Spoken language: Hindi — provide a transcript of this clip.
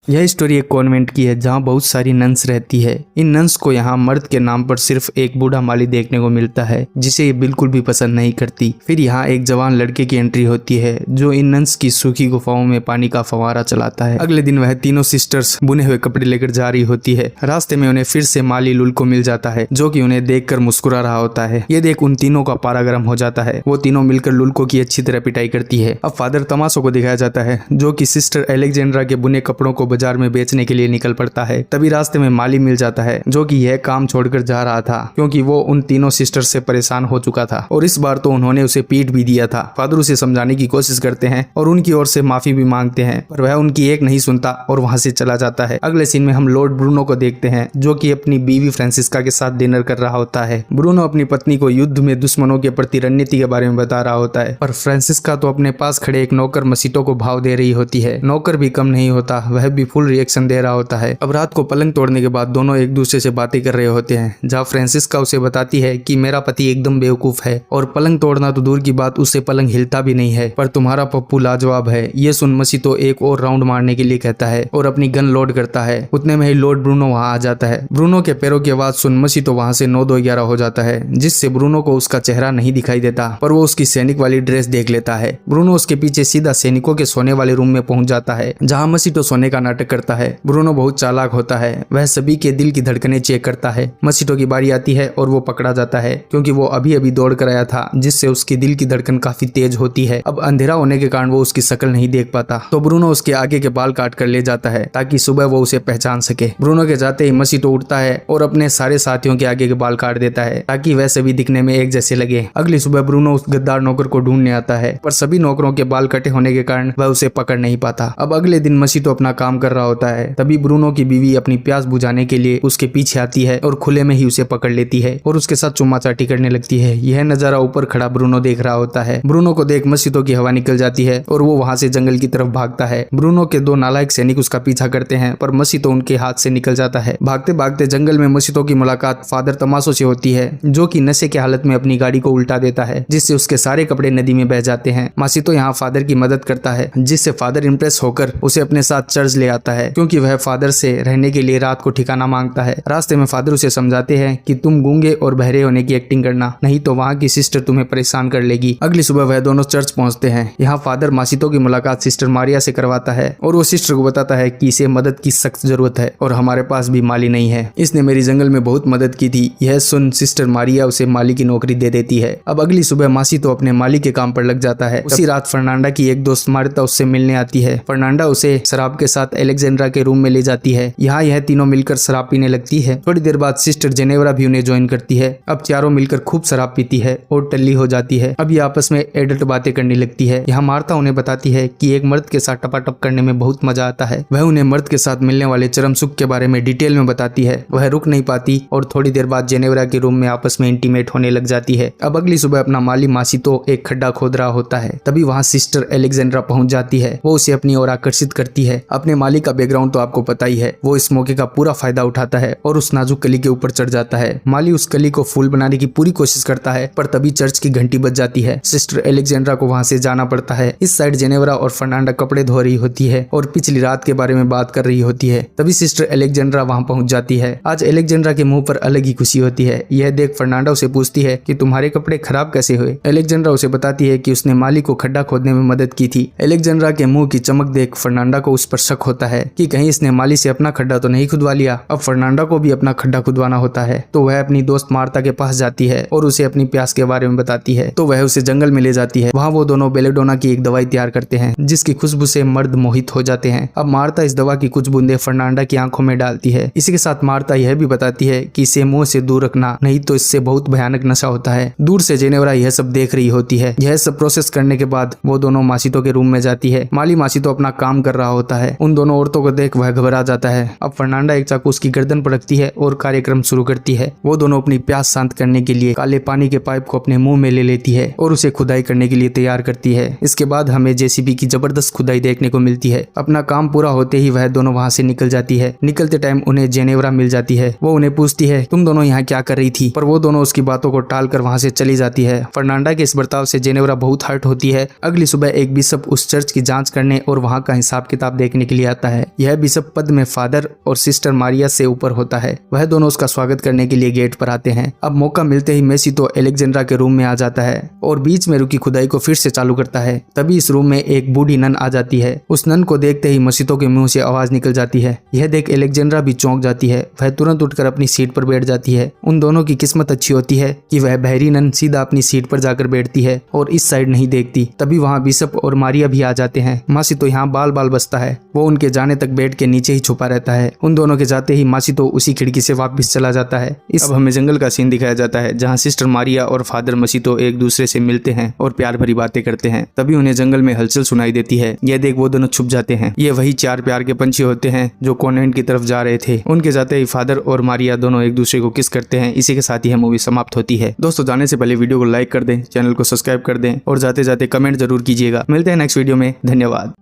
यह स्टोरी एक कॉन्वेंट की है जहाँ बहुत सारी नन्स रहती है। इन नन्स को यहाँ मर्द के नाम पर सिर्फ एक बूढ़ा माली देखने को मिलता है जिसे ये बिल्कुल भी पसंद नहीं करती। फिर यहाँ एक जवान लड़के की एंट्री होती है जो इन नन्स की सूखी गुफाओं में पानी का फव्वारा चलाता है। अगले दिन वह तीनों सिस्टर्स बुने हुए कपड़े लेकर जा रही होती है। रास्ते में उन्हें फिर से माली लुल्को मिल जाता है जो कि उन्हें देखकर मुस्कुरा रहा होता है। ये देख उन तीनों का पारा गर्म हो जाता है। वो तीनों मिलकर लुल्को की अच्छी तरह पिटाई करती है। अब फादर तमाशो को दिखाया जाता है जो कि सिस्टर एलेक्जेंड्रा के बुने कपड़ों को बाजार में बेचने के लिए निकल पड़ता है। तभी रास्ते में माली मिल जाता है जो कि यह काम छोड़कर जा रहा था क्योंकि वो उन तीनों सिस्टर से परेशान हो चुका था और इस बार तो उन्होंने उसे पीट भी दिया था। फादर उसे समझाने की कोशिश करते हैं और उनकी ओर से माफी भी मांगते हैं पर वह उनकी एक नहीं सुनता और वहां से चला जाता है। अगले सीन में हम लॉर्ड ब्रूनो को देखते हैं जो कि अपनी बीवी फ्रांसिस्का के साथ डिनर कर रहा होता है। ब्रूनो अपनी पत्नी को युद्ध में दुश्मनों के प्रति रणनीति के बारे में बता रहा होता है पर फ्रांसिस्का तो अपने पास खड़े एक नौकर मसीतो को भाव दे रही होती है। नौकर भी कम नहीं होता, वह भी फुल रिएक्शन दे रहा होता है। अब रात को पलंग तोड़ने के बाद दोनों एक दूसरे से बातें कर रहे होते हैं जहाँ फ्रांसिस्का उसे बताती है कि मेरा पति एकदम बेवकूफ है और पलंग तोड़ना तो दूर की बात उससे पलंग हिलता भी नहीं है पर तुम्हारा पप्पू लाजवाब है। ये सुन मसीतो एक और राउंड मारने के लिए कहता है और अपनी गन लोड करता है। उतने में ही लॉर्ड ब्रूनो वहां आ जाता है। ब्रूनो के पैरों की आवाज सुन मसीतो वहां से 9-2-11 हो जाता है जिससे ब्रूनो को उसका चेहरा नहीं दिखाई देता पर वो उसकी सैनिक वाली ड्रेस देख लेता है। ब्रूनो उसके पीछे सीधा सैनिकों के सोने वाले रूम में पहुंच जाता है जहाँ मसीतो सोने का नाटक करता है। ब्रूनो बहुत चालाक होता है, वह सभी के दिल की धड़कनें चेक करता है। मसीतो की बारी आती है और वो पकड़ा जाता है क्योंकि वो अभी अभी दौड़ कर आया था जिससे उसकी दिल की धड़कन काफी तेज होती है। अब अंधेरा होने के कारण वो उसकी शक्ल नहीं देख पाता तो ब्रूनो उसके आगे के बाल काट कर ले जाता है ताकि सुबह वो उसे पहचान सके। ब्रूनो के जाते ही मसीतो उठता है और अपने सारे साथियों के आगे के बाल काट देता है ताकि वह सभी दिखने में एक जैसे लगे। अगली सुबह ब्रूनो उस गद्दार नौकर को ढूंढने आता है पर सभी नौकरों के बाल कटे होने के कारण वह उसे पकड़ नहीं पाता। अब अगले दिन मसीतो अपना काम कर रहा होता है तभी ब्रूनो की बीवी अपनी प्यास बुझाने के लिए उसके पीछे आती है और खुले में ही उसे पकड़ लेती है और उसके साथ चुम्मा चाटी करने लगती है। यह नजारा ऊपर खड़ा ब्रूनो देख रहा होता है। ब्रूनो को देख मसीतो की हवा निकल जाती है और वो वहां से जंगल की तरफ भागता है। ब्रूनो के 2 नालायक सैनिक उसका पीछा करते हैं पर मसीतो उनके हाथ से निकल जाता है। भागते भागते जंगल में मसीतो की मुलाकात फादर तमाशो से होती है जो कि नशे की हालत में अपनी गाड़ी को उल्टा देता है जिससे उसके सारे कपड़े नदी में बह जाते हैं। मसीतो यहाँ फादर की मदद करता है जिससे फादर इंप्रेस होकर उसे अपने साथ चर्च ले आता है क्योंकि वह फादर से रहने के लिए रात को ठिकाना मांगता है। रास्ते में फादर उसे समझाते हैं कि तुम गूंगे और बहरे होने की एक्टिंग करना नहीं तो वहाँ की सिस्टर तुम्हें परेशान कर लेगी। अगली सुबह वह दोनों चर्च पहुंचते हैं। यहाँ फादर मसीतो की मुलाकात सिस्टर मारिया से करवाता है और वो सिस्टर को बताता है कि इसे मदद की सख्त जरूरत है और हमारे पास भी माली नहीं है। इसने मेरी जंगल में बहुत मदद की थी। यह सुन सिस्टर मारिया उसे माली की नौकरी दे देती है। अब अगली सुबह मसीतो अपने माली के काम पर लग जाता है। उसी रात फर्नांडा की एक दोस्त मारिता उससे मिलने आती है। फर्नांडा उसे शराब के साथ एलेक्जेंड्रा के रूम में ले जाती है। यहाँ यह तीनों मिलकर शराब पीने लगती है। थोड़ी देर बाद सिस्टर जेनेवरा भी उन्हें ज्वाइन करती है। अब चारों मिलकर खूब शराब पीती है और टल्ली हो जाती है। अब ये आपस में एडल्ट बातें करने लगती है। यहाँ मार्था उन्हें बताती है कि एक मर्द के साथ टपाटप करने में बहुत मजा आता है। वह उन्हें मर्द के साथ मिलने वाले चरम सुख के बारे में डिटेल में बताती है। वह रुक नहीं पाती और थोड़ी देर बाद जेनेवरा के रूम में आपस में इंटीमेट होने लग जाती है। अब अगली सुबह अपना माली मसीतो एक खड्डा खोद रहा होता है तभी वहाँ सिस्टर एलेक्जेंड्रा पहुंच जाती है। वो उसे अपनी ओर आकर्षित करती है। अपने माली का बैकग्राउंड तो आपको पता ही है। वो इस मौके का पूरा फायदा उठाता है और उस नाजुक कली के ऊपर चढ़ जाता है। माली उस कली को फूल बनाने की पूरी कोशिश करता है पर तभी चर्च की घंटी बज जाती है। सिस्टर एलेक्जेंड्रा को वहां से जाना पड़ता है। इस साइड जेनेवरा और फर्नांडा कपड़े धो रही होती है और पिछली रात के बारे में बात कर रही होती है। तभी सिस्टर एलेक्जेंड्रा वहां पहुंच जाती है। आज एलेक्जेंड्रा के मुंह पर अलग ही खुशी होती है। यह देख फर्नांडा उसे पूछती है कि तुम्हारे कपड़े खराब कैसे हुए। एलेक्जेंड्रा उसे बताती है कि उसने माली को खड्डा खोदने में मदद की थी। एलेक्जेंड्रा के मुंह की चमक देख फर्नांडा को उस पर शक होता है कि कहीं इसने माली से अपना खड्डा तो नहीं खुदवा लिया। अब फर्नांडा को भी अपना खड्डा खुदवाना होता है तो वह अपनी दोस्त मार्था के पास जाती है और उसे अपनी प्यास के बारे में बताती है तो वह उसे जंगल में ले जाती है। वहाँ वो दोनों बेलेडोना की एक दवाई तैयार करते हैं जिसकी खुशबू से मर्द मोहित हो जाते हैं। अब मार्था इस दवा की कुछ बूंदे फर्नांडा की आंखों में डालती है। इसी के साथ मार्था यह भी बताती है कि इसे मुंह से दूर रखना नहीं तो इससे बहुत भयानक नशा होता है। दूर से जेनेवरा यह सब देख रही होती है। यह सब प्रोसेस करने के बाद वो दोनों मसीतो के रूम में जाती है। माली मसीतो अपना काम कर रहा होता है। उन दोनों औरतों को देख वह घबरा जाता है। अब फर्नांडा एक चाकू उसकी गर्दन पर रखती है और कार्यक्रम शुरू करती है। वो दोनों अपनी प्यास शांत करने के लिए काले पानी के पाइप को अपने मुंह में ले लेती है और उसे खुदाई करने के लिए तैयार करती है। इसके बाद हमें जेसीबी की जबरदस्त खुदाई देखने को मिलती है। अपना काम पूरा होते ही वह दोनों वहाँ से निकल जाती है। निकलते टाइम उन्हें जेनेवरा मिल जाती है। वो उन्हें पूछती है तुम दोनों यहाँ क्या कर रही थी, पर वो दोनों उसकी बातों को टाल कर वहाँ से चली जाती है। फर्नांडा के इस बर्ताव से जेनेवरा बहुत हर्ट होती है। अगली सुबह एक बिशप उस चर्च की जांच करने और वहाँ का हिसाब किताब देखने के लिए आता है। यह बिशप पद में फादर और सिस्टर मारिया से ऊपर होता है। वह दोनों उसका स्वागत करने के लिए गेट पर आते हैं। अब मौका मिलते ही मेसी तो एलेक्जेंड्रा के रूम में आ जाता है और बीच में रुकी खुदाई को फिर से चालू करता है। तभी इस रूम में एक बूढ़ी नन आ जाती है। उस नन को देखते ही मसीतो के मुंह से आवाज निकल जाती है। यह देख एलेक्जेंड्रा भी चौंक जाती है। वह तुरंत उठकर अपनी सीट पर बैठ जाती है। उन दोनों की किस्मत अच्छी होती है कि वह बहरी नन सीधा अपनी सीट पर जाकर बैठती है और इस साइड नहीं देखती। तभी वहाँ बिशप और मारिया भी आ जाते हैं। मासी तो यहाँ बाल बाल बसता है। वो उनके जाने तक बेड के नीचे ही छुपा रहता है। उन दोनों के जाते ही मासी तो उसी खिड़की से वापस चला जाता है। अब हमें जंगल का सीन दिखाया जाता है जहाँ सिस्टर मारिया और फादर मसीतो एक दूसरे से मिलते हैं और प्यार भरी बातें करते हैं। तभी उन्हें जंगल में हलचल सुनाई देती है। यह देख वो दोनों छुप जाते हैं। ये वही 4 प्यार के पंछी होते हैं जो कॉन्वेंट की तरफ जा रहे थे। उनके जाते ही फादर और मारिया दोनों एक दूसरे को किस करते हैं। इसी के साथ ही मूवी समाप्त होती है। दोस्तों जाने से पहले वीडियो को लाइक कर दें, चैनल को सब्सक्राइब कर दें और जाते जाते कमेंट जरूर कीजिएगा। मिलते हैं नेक्स्ट वीडियो में। धन्यवाद।